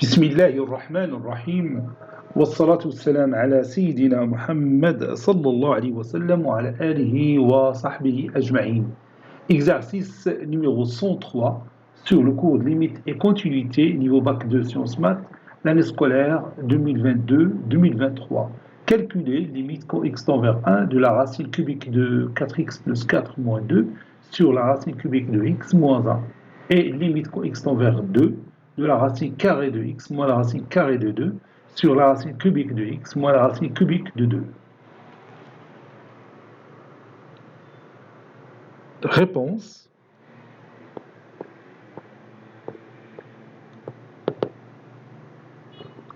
بسم الله الرحمن الرحيم والصلاة والسلام على سيدنا محمد صلى الله عليه وسلم وعلى آله وصحبه أجمعين. Exercice numéro 103 sur le cours de limite et continuité niveau bac 2 sciences maths, l'année scolaire 2022-2023. Calculer limite x tend vers 1 de la racine cubique de 4x plus 4 moins 2 sur la racine cubique de x moins 1 et limite x tend vers 2 de la racine carrée de x moins la racine carrée de 2 sur la racine cubique de x moins la racine cubique de 2. Réponse.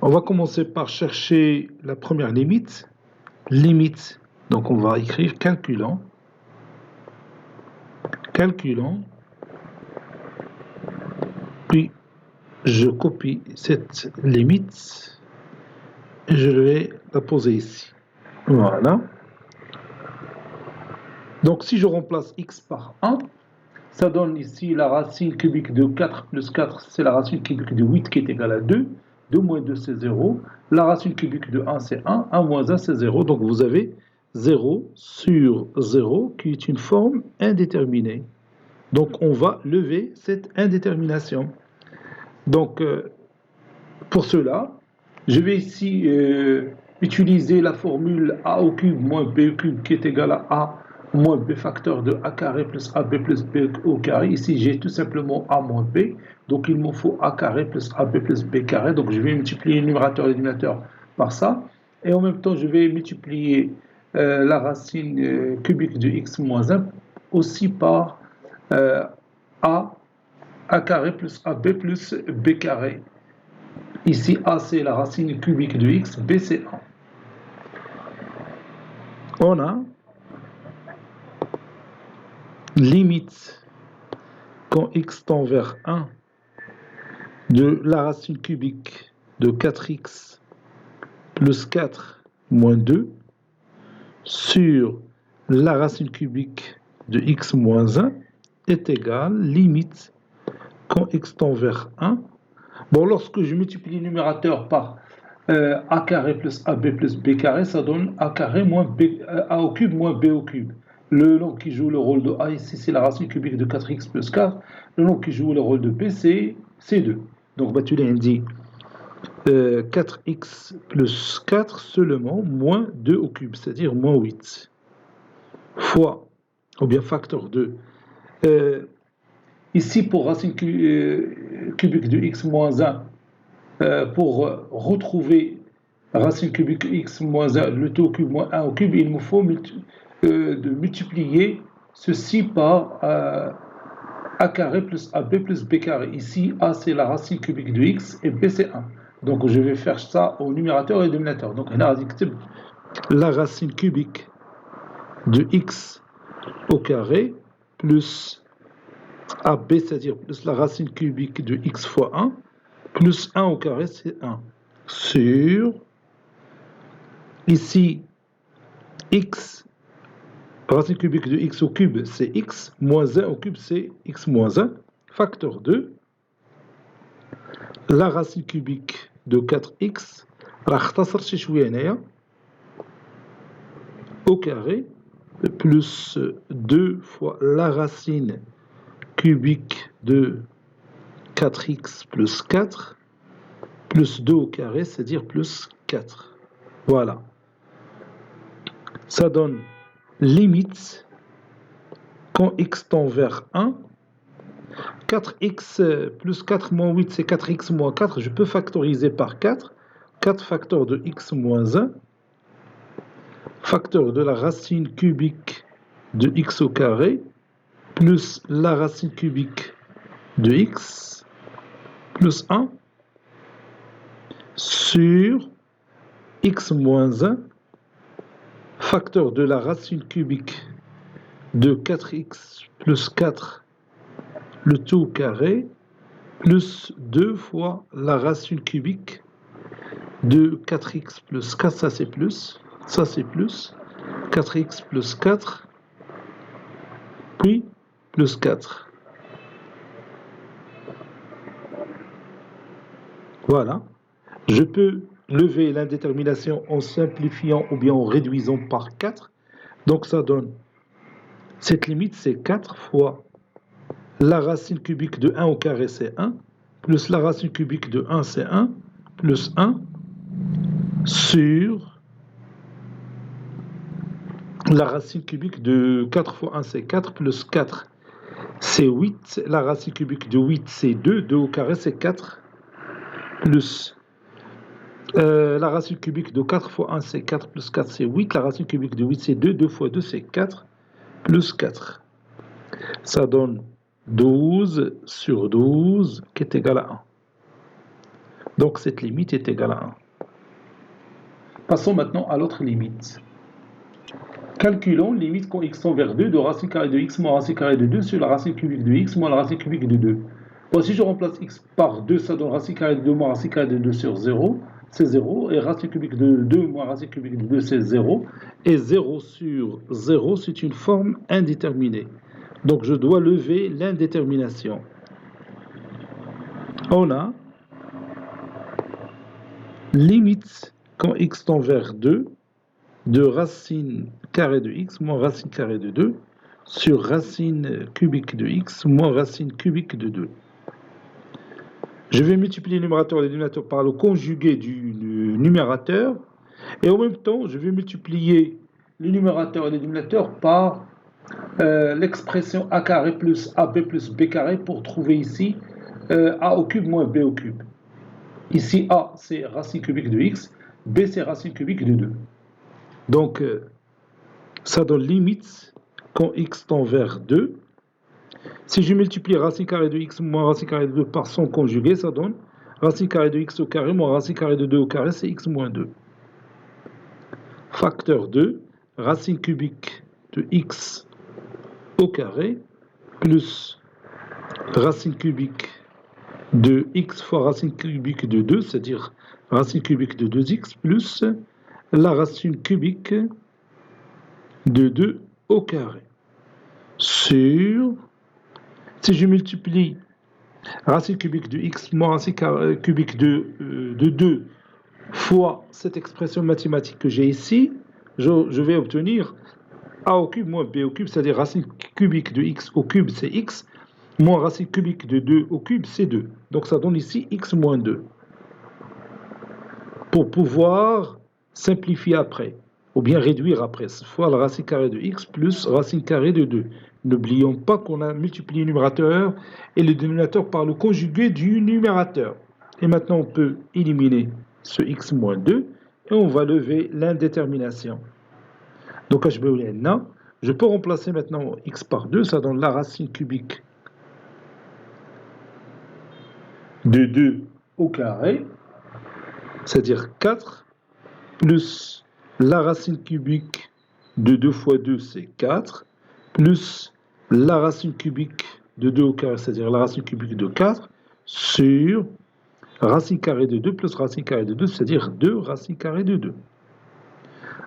On va commencer par chercher la première limite. Limite, donc on va écrire calculant. Calculant. Puis je copie cette limite et je vais la poser ici. Voilà. Donc si je remplace x par 1, ça donne ici la racine cubique de 4 plus 4, c'est la racine cubique de 8 qui est égale à 2. 2 moins 2, c'est 0. La racine cubique de 1, c'est 1. 1 moins 1, c'est 0. Donc vous avez 0 sur 0 qui est une forme indéterminée. Donc on va lever cette indétermination. Donc pour cela, je vais ici utiliser la formule a au cube moins b au cube qui est égal à a moins b facteur de a carré plus ab plus b au carré. Ici, j'ai tout simplement a moins b. Donc, il me faut a carré plus ab plus b carré. Donc, je vais multiplier le numérateur et le dénominateur par ça. Et en même temps, je vais multiplier la racine cubique de x moins 1 aussi par a carré plus ab plus b carré. Ici, a, c'est la racine cubique de x, b, c'est 1. On a limite quand x tend vers 1 de la racine cubique de 4x plus 4 moins 2 sur la racine cubique de x moins 1 est égale limite quand x tend vers 1. Bon, lorsque je multiplie le numérateur par a carré plus ab plus b carré, ça donne a carré moins b, a au cube moins b au cube. Le nombre qui joue le rôle de a ici, c'est la racine cubique de 4x plus 4. Le nombre qui joue le rôle de b, c'est 2. Donc, tu l'indiques 4x plus 4 seulement moins 2 au cube, c'est-à-dire moins 8 fois, ou bien facteur 2. Ici, pour racine cubique de x moins 1, pour retrouver racine cubique x moins 1, le tout au cube moins 1 au cube, il me faut de multiplier ceci par a carré plus ab plus b carré. Ici, a c'est la racine cubique de x et b c'est 1. Donc je vais faire ça au numérateur et au dénominateur. Donc la racine cubique de x au carré plus ab, c'est-à-dire plus la racine cubique de x fois 1, plus 1 au carré, c'est 1, sur, ici, x, racine cubique de x au cube, c'est x, moins 1 au cube, c'est x moins 1, facteur 2, la racine cubique de 4x, au carré, plus 2 fois la racine cubique de 4x plus 4, plus 2 au carré, c'est-à-dire plus 4. Voilà. Ça donne limite quand x tend vers 1. 4x plus 4 moins 8, c'est 4x moins 4. Je peux factoriser par 4. 4 facteurs de x moins 1. Facteur de la racine cubique de x au carré, plus la racine cubique de x, plus 1, sur x moins 1, facteur de la racine cubique de 4x plus 4, le tout au carré, plus 2 fois la racine cubique de 4x plus 4, ça c'est plus, 4x plus 4, puis plus 4. Voilà. Je peux lever l'indétermination en simplifiant ou bien en réduisant par 4. Donc ça donne, cette limite c'est 4 fois la racine cubique de 1 au carré c'est 1, plus la racine cubique de 1 c'est 1, plus 1 sur la racine cubique de 4 fois 1 c'est 4, plus 4 c'est 8, la racine cubique de 8 c'est 2, 2 au carré c'est 4, plus la racine cubique de 4 fois 1 c'est 4, plus 4 c'est 8, la racine cubique de 8 c'est 2, 2 fois 2 c'est 4, plus 4. Ça donne 12 sur 12 qui est égal à 1. Donc cette limite est égale à 1. Passons maintenant à l'autre limite. Calculons limite quand x tend vers 2 de racine carrée de x moins racine carrée de 2 sur la racine cubique de x moins la racine cubique de 2. Bon, si je remplace x par 2, ça donne racine carrée de 2 moins racine carrée de 2 sur 0, c'est 0. Et racine cubique de 2 moins racine cubique de 2, c'est 0. Et 0 sur 0, c'est une forme indéterminée. Donc je dois lever l'indétermination. On a limite quand x tend vers 2 de racine carrée de x moins racine carrée de 2 sur racine cubique de x moins racine cubique de 2. Je vais multiplier le numérateur et le dénominateur par le conjugué du numérateur et en même temps je vais multiplier le numérateur et le dénominateur par l'expression a carré plus ab plus b carré pour trouver ici a au cube moins b au cube. Ici a c'est racine cubique de x, b c'est racine cubique de 2. Donc ça donne limite quand x tend vers 2. Si je multiplie racine carrée de x moins racine carrée de 2 par son conjugué, ça donne racine carrée de x au carré moins racine carrée de 2 au carré, c'est x moins 2. Facteur 2, racine cubique de x au carré plus racine cubique de x fois racine cubique de 2, c'est-à-dire racine cubique de 2x plus la racine cubique de 2 au carré sur, si je multiplie racine cubique de x moins racine cubique de 2 fois cette expression mathématique que j'ai ici, je vais obtenir a au cube moins b au cube, c'est-à-dire racine cubique de x au cube c'est x, moins racine cubique de 2 au cube c'est 2. Donc ça donne ici x moins 2. Pour pouvoir simplifier après, ou bien réduire après, fois la racine carrée de x plus racine carrée de 2. N'oublions pas qu'on a multiplié le numérateur et le dénominateur par le conjugué du numérateur. Et maintenant, on peut éliminer ce x moins 2 et on va lever l'indétermination. Donc, je peux remplacer maintenant x par 2, ça donne la racine cubique de 2 au carré, c'est-à-dire 4, plus la racine cubique de 2 fois 2, c'est 4, plus la racine cubique de 2 au carré, c'est-à-dire la racine cubique de 4, sur racine carrée de 2 plus racine carrée de 2, c'est-à-dire 2 racine carrée de 2.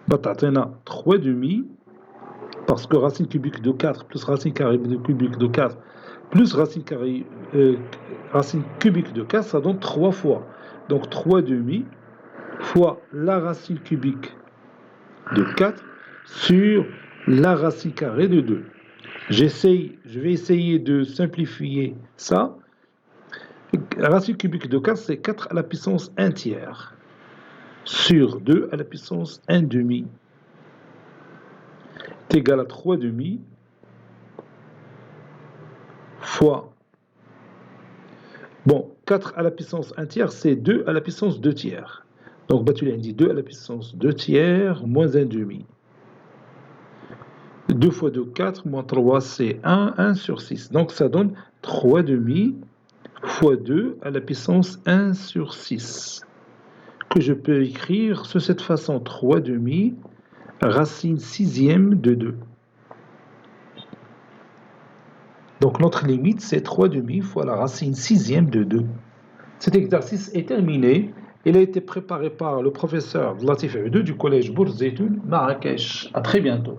On a 3 demi, parce que racine cubique de 4 plus racine carrée de cubique de 4 plus racine cubique de 4, ça donne 3 fois. Donc 3 demi fois la racine cubique de 4 sur la racine carrée de 2. Je vais essayer de simplifier ça. La racine cubique de 4, c'est 4 à la puissance 1 tiers sur 2 à la puissance 1 demi est égal à 3 demi fois, 4 à la puissance 1 tiers, c'est 2 à la puissance 2 tiers. Donc, tu l'as dit 2 à la puissance 2 tiers moins 1 demi. 2 fois 2, 4, moins 3, c'est 1, 1 sur 6. Donc, ça donne 3 demi fois 2 à la puissance 1 sur 6. Que je peux écrire de cette façon, 3 demi racine sixième de 2. Donc, notre limite, c'est 3 demi fois la racine sixième de 2. Cet exercice est terminé. Il a été préparé par le professeur Latif Abdou du collège Bourz Zeytoun, Marrakech. À très bientôt.